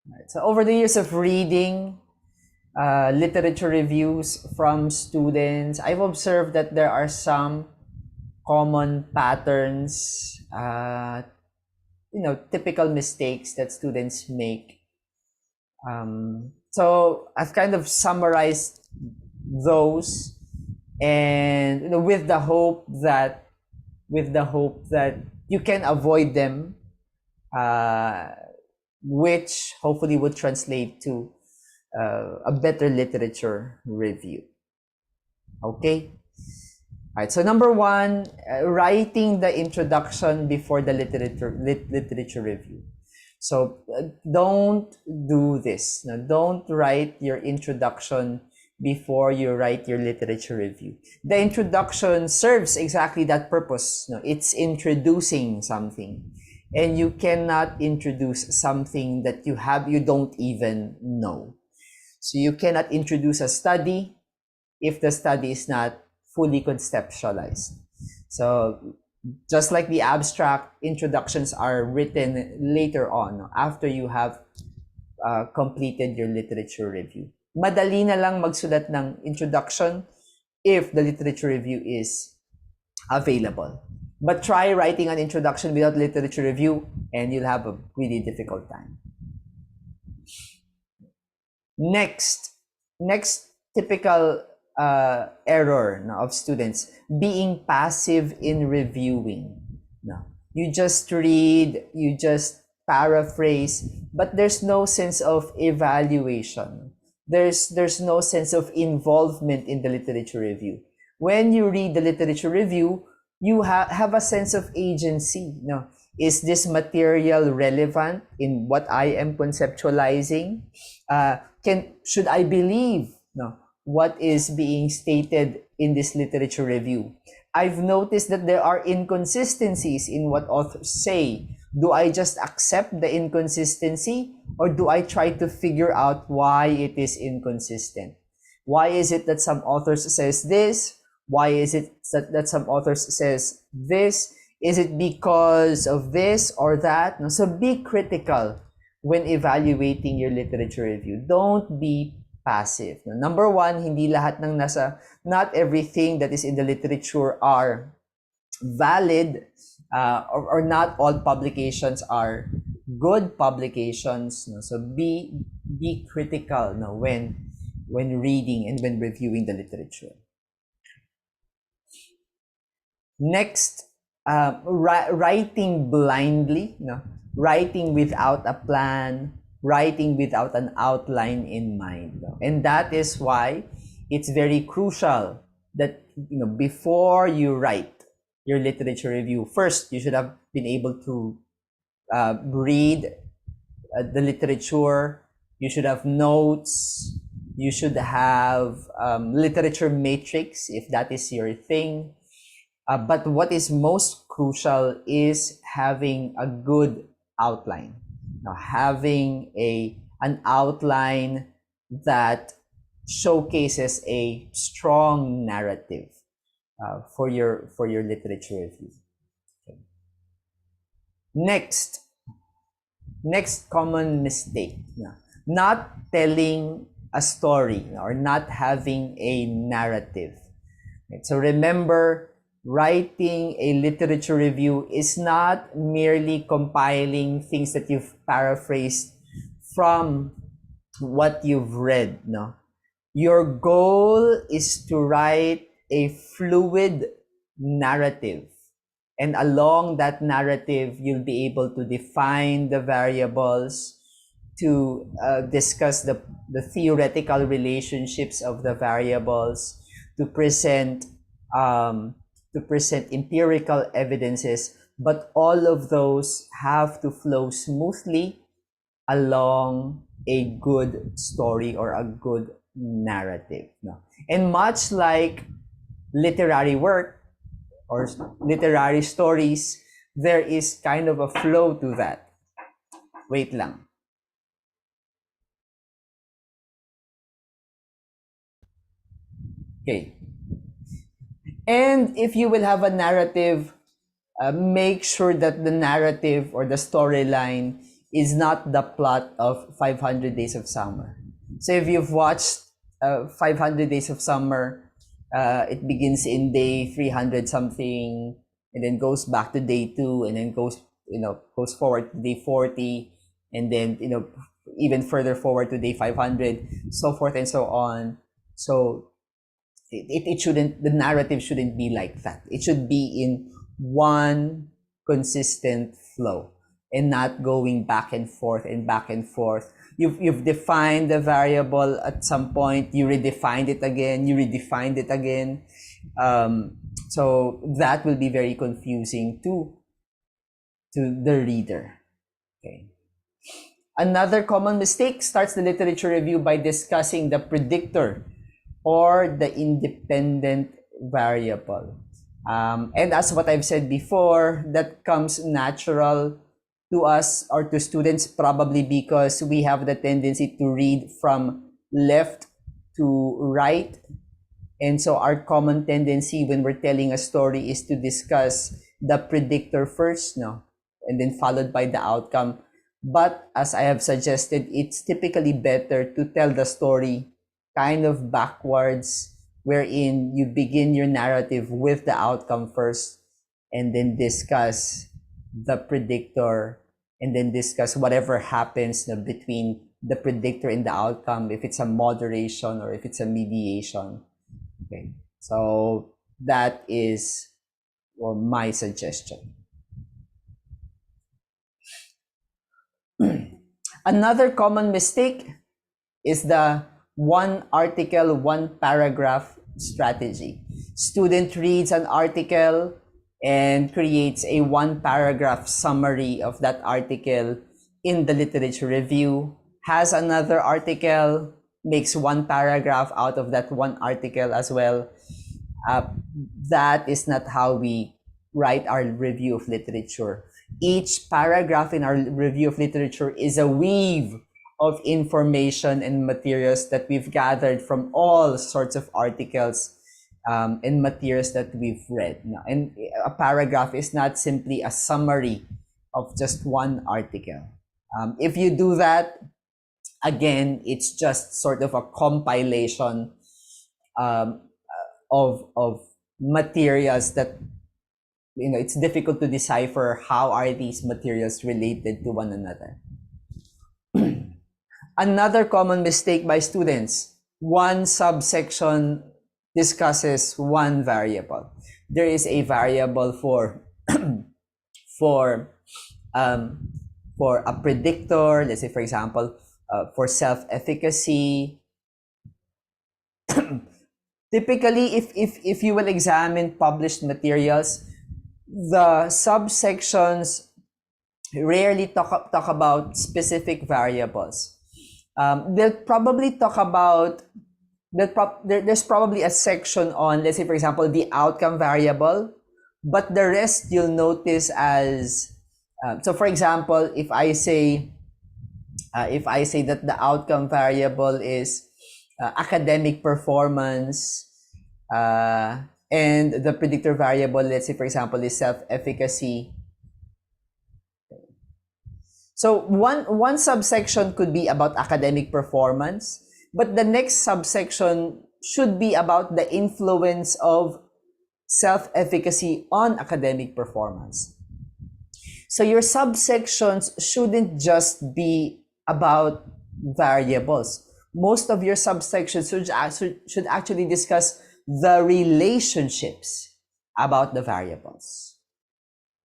Right. So over the years of reading literature reviews from students, I've observed that there are some common patterns, typical mistakes that students make. So I've kind of summarized those, and with the hope that you can avoid them, uh, which hopefully would translate to a better literature review. Okay. All right. So number one, writing the introduction before the literature review. So don't do this. No, don't write your introduction before you write your literature review. The introduction serves exactly that purpose. No, it's introducing something, and you cannot introduce something that you don't even know. So you cannot introduce a study if the study is not fully conceptualized. So just like the abstract, introductions are written later on after you have completed your literature review. Madali na lang magsulat ng introduction if the literature review is available. But try writing an introduction without literature review and you'll have a really difficult time. Next typical error of students, being passive in reviewing. No, you just read, you just paraphrase, but there's no sense of evaluation. There's no sense of involvement in the literature review. When you read the literature review, you have a sense of agency. No, is this material relevant in what I am conceptualizing? Should I believe what is being stated in this literature review? I've noticed that there are inconsistencies in what authors say. Do I just accept the inconsistency, or do I try to figure out why it is inconsistent? Why is it that some authors says this? Why is it that some authors says this? Is it because of this or that? No, so be critical when evaluating your literature review. Don't be passive. No, number one, not everything that is in the literature are valid, or not all publications are good publications. No? So be critical when reading and when reviewing the literature. Next, writing blindly, writing without a plan, writing without an outline in mind. And that is why it's very crucial that before you write your literature review, first you should have been able to read the literature. You should have notes. You should have literature matrix if that is your thing. But what is most crucial is having a good outline. Now, having an outline that showcases a strong narrative for your literature review. Okay. Next common mistake, not telling a story or not having a narrative. Right? So remember, writing a literature review is not merely compiling things that you've paraphrased from what you've read. No, your goal is to write a fluid narrative, and along that narrative you'll be able to define the variables, to discuss the theoretical relationships of the variables, to present empirical evidences, but all of those have to flow smoothly along a good story or a good narrative. And much like literary work or literary stories, there is kind of a flow to that. Wait lang. Okay. And if you will have a narrative, make sure that the narrative or the storyline is not the plot of 500 Days of Summer. So if you've watched 500 Days of Summer, it begins in day 300 something, and then goes back to day 2, and then goes forward to day 40, and then even further forward to day 500, so forth and so on. So it shouldn't, the narrative shouldn't be like that. It should be in one consistent flow and not going back and forth and back and forth. You've defined the variable at some point, you redefined it again, you redefined it again. So that will be very confusing to the reader. Okay. Another common mistake starts the literature review by discussing the predictor or the independent variable. And as what I've said before, that comes natural to us or to students, probably because we have the tendency to read from left to right. And so our common tendency when we're telling a story is to discuss the predictor first, and then followed by the outcome. But as I have suggested, it's typically better to tell the story kind of backwards, wherein you begin your narrative with the outcome first, and then discuss the predictor, and then discuss whatever happens between the predictor and the outcome, if it's a moderation or if it's a mediation. Okay, so that is my suggestion. Another common mistake is the one article, one paragraph strategy. Student reads an article and creates a one paragraph summary of that article in the literature review, has another article, makes one paragraph out of that one article as well. That is not how we write our review of literature. Each paragraph in our review of literature is a weave of information and materials that we've gathered from all sorts of articles and materials that we've read. And a paragraph is not simply a summary of just one article. If you do that, again, it's just sort of a compilation of materials that it's difficult to decipher how are these materials related to one another. Another common mistake by students: one subsection discusses one variable. There is a variable for for a predictor, let's say for example, for self-efficacy. Typically, if you will examine published materials, the subsections rarely talk about specific variables. They'll probably talk about there's probably a section on, let's say for example, the outcome variable, but the rest you'll notice as so for example, if I say that the outcome variable is academic performance, and the predictor variable, let's say for example, is self-efficacy. So one subsection could be about academic performance, but the next subsection should be about the influence of self-efficacy on academic performance. So your subsections shouldn't just be about variables. Most of your subsections should actually discuss the relationships about the variables.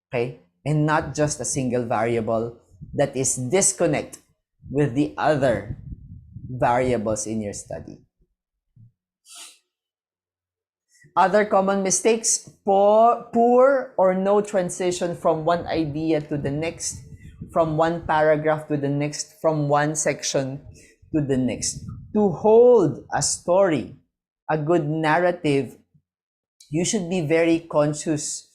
Okay? And not just a single variable that is disconnect with the other variables in your study. Other common mistakes: poor or no transition from one idea to the next, from one paragraph to the next, from one section to the next. To hold a story, a good narrative, you should be very conscious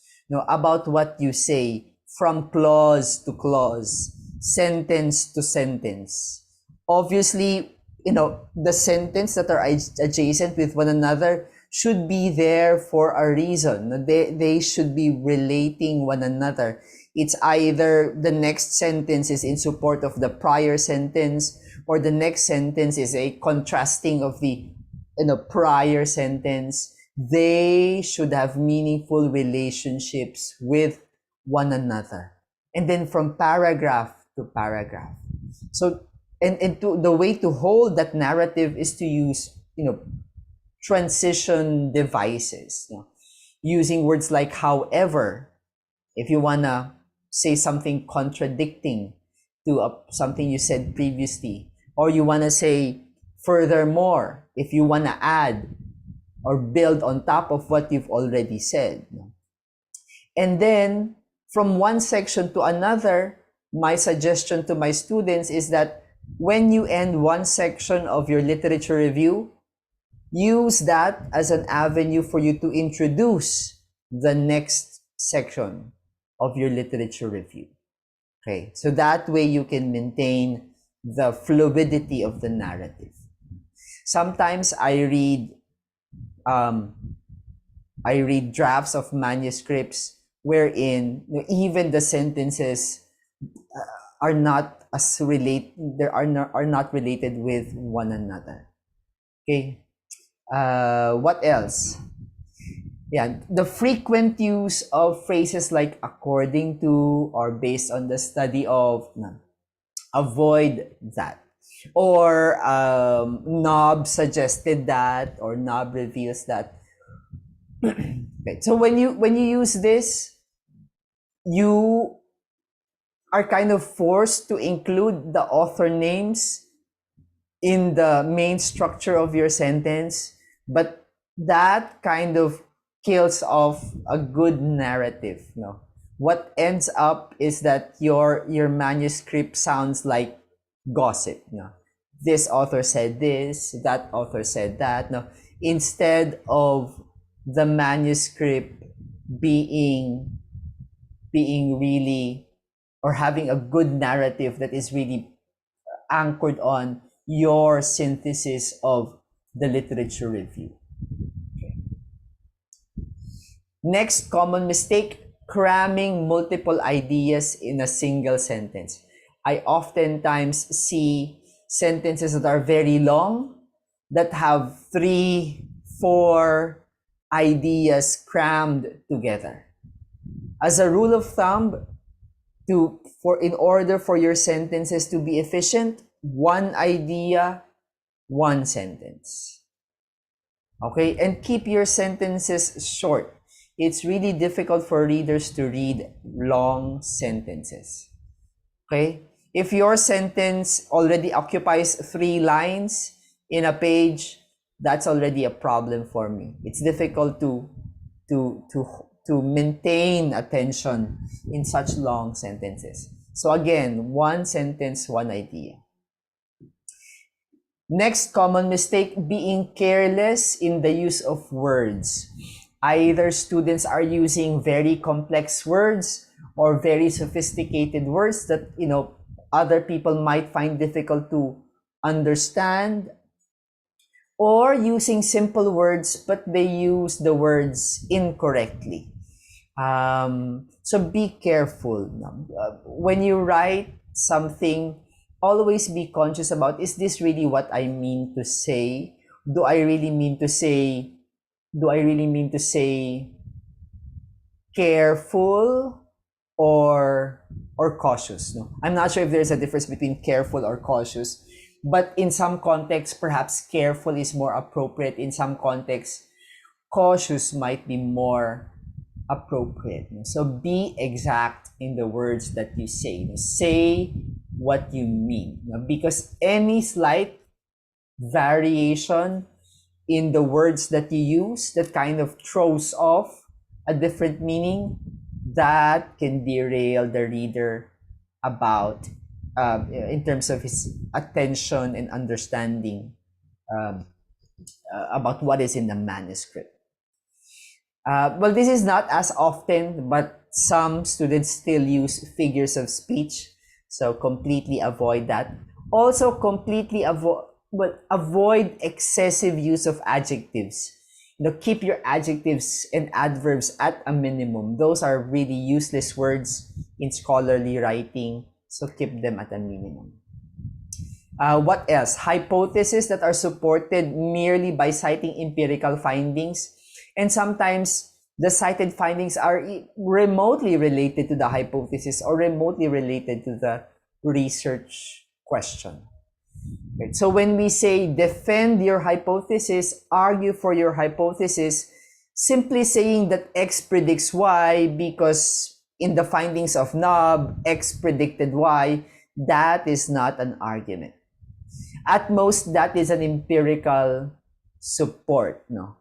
about what you say, from clause to clause, sentence to sentence. Obviously, the sentence that are adjacent with one another should be there for a reason. They should be relating one another. It's either the next sentence is in support of the prior sentence, or the next sentence is a contrasting of the prior sentence. They should have meaningful relationships with one another. And then from paragraph to paragraph. So, and to, the way to hold that narrative is to use, transition devices. Using words like however, if you want to say something contradicting to something you said previously, or you want to say furthermore, if you want to add or build on top of what you've already said. And then from one section to another, my suggestion to my students is that when you end one section of your literature review, use that as an avenue for you to introduce the next section of your literature review. Okay, so that way you can maintain the fluidity of the narrative. Sometimes I read drafts of manuscripts wherein even the sentences are not are not related with one another. Okay, what else? Yeah, the frequent use of phrases like according to or based on the study of, avoid that. Or Knob suggested that, or Knob reveals that. Okay, so when you use this, you are kind of forced to include the author names in the main structure of your sentence, but that kind of kills off a good narrative. What ends up is that your manuscript sounds like gossip. This author said this, that author said that. Instead of the manuscript being really, or having a good narrative that is really anchored on your synthesis of the literature review. Okay. Next common mistake, cramming multiple ideas in a single sentence. I oftentimes see sentences that are very long, that have 3-4 ideas crammed together. As a rule of thumb, in order for your sentences to be efficient, one idea, one sentence. Okay, and keep your sentences short. It's really difficult for readers to read long sentences. Okay, if your sentence already occupies 3 lines in a page, that's already a problem for me. It's difficult to maintain attention in such long sentences. So again, one sentence, one idea. Next common mistake, being careless in the use of words. Either students are using very complex words or very sophisticated words that, other people might find difficult to understand, or using simple words, but they use the words incorrectly. So be careful. When you write something, always be conscious about, is this really what I mean to say? Do I really mean to say careful or cautious? I'm not sure if there's a difference between careful or cautious, but in some contexts, perhaps careful is more appropriate. In some contexts, cautious might be more appropriate. So be exact in the words that you say. Say what you mean, because any slight variation in the words that you use that kind of throws off a different meaning, that can derail the reader about in terms of his attention and understanding about what is in the manuscript. Well, this is not as often, but some students still use figures of speech, so completely avoid that. Also, completely avoid excessive use of adjectives. Keep your adjectives and adverbs at a minimum. Those are really useless words in scholarly writing, so keep them at a minimum. What else? Hypotheses that are supported merely by citing empirical findings. And sometimes the cited findings are remotely related to the hypothesis or remotely related to the research question. Right? So when we say defend your hypothesis, argue for your hypothesis, simply saying that X predicts Y because in the findings of Nob, X predicted Y, that is not an argument. At most, that is an empirical support, no?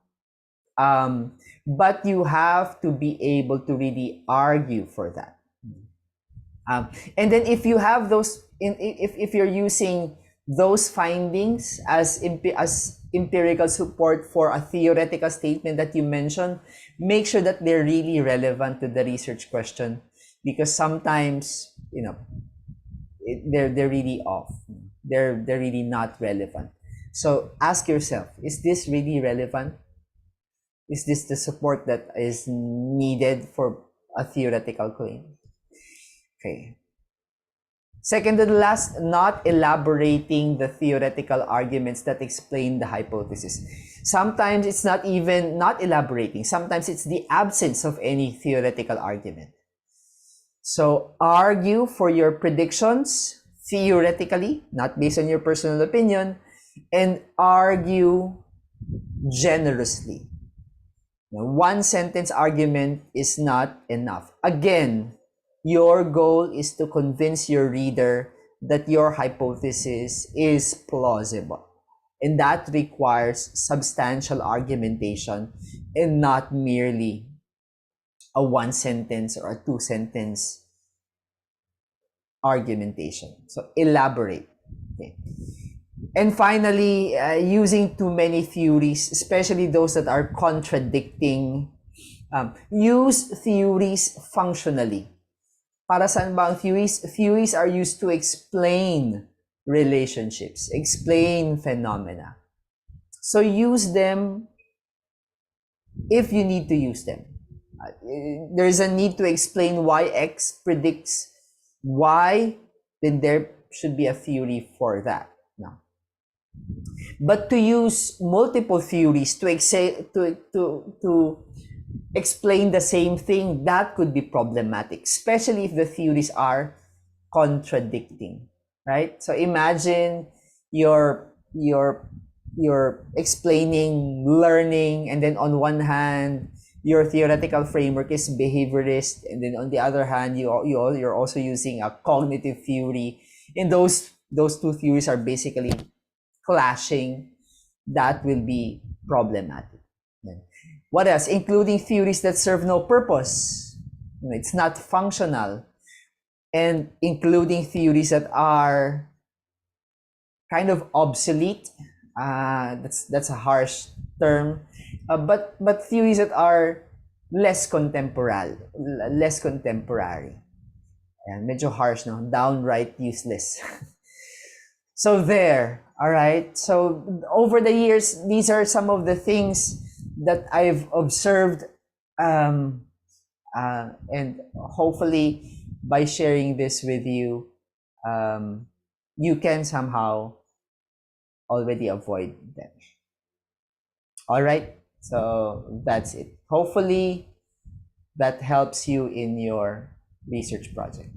But you have to be able to really argue for that. And then if you have those, if you're using those findings as empirical support for a theoretical statement that you mentioned, make sure that they're really relevant to the research question, because sometimes, they're really off. They're really not relevant. So ask yourself, is this really relevant? Is this the support that is needed for a theoretical claim? Okay. Second to the last, not elaborating the theoretical arguments that explain the hypothesis. Sometimes it's not even not elaborating. Sometimes it's the absence of any theoretical argument. So argue for your predictions theoretically, not based on your personal opinion, and argue generously. Now, one sentence argument is not enough. Again, your goal is to convince your reader that your hypothesis is plausible. And that requires substantial argumentation and not merely a one sentence or a two sentence argumentation. So elaborate. Okay. And finally, using too many theories, especially those that are contradicting, use theories functionally. Para saan ba ang theories? Theories are used to explain relationships, explain phenomena. So use them if you need to use them. There's a need to explain why X predicts Y, then there should be a theory for that. No. But to use multiple theories to explain the same thing, that could be problematic, especially if the theories are contradicting, right? So imagine you're explaining learning, and then on one hand your theoretical framework is behaviorist, and then on the other hand you're also using a cognitive theory, and those two theories are basically clashing. That will be problematic. What else? Including theories that serve no purpose. It's not functional. And including theories that are kind of obsolete. That's a harsh term. But theories that are less contemporary. And medyo harsh, no? Downright useless. So there, all right? So over the years, these are some of the things that I've observed, and hopefully by sharing this with you, you can somehow already avoid them. All right, so that's it. Hopefully that helps you in your research project.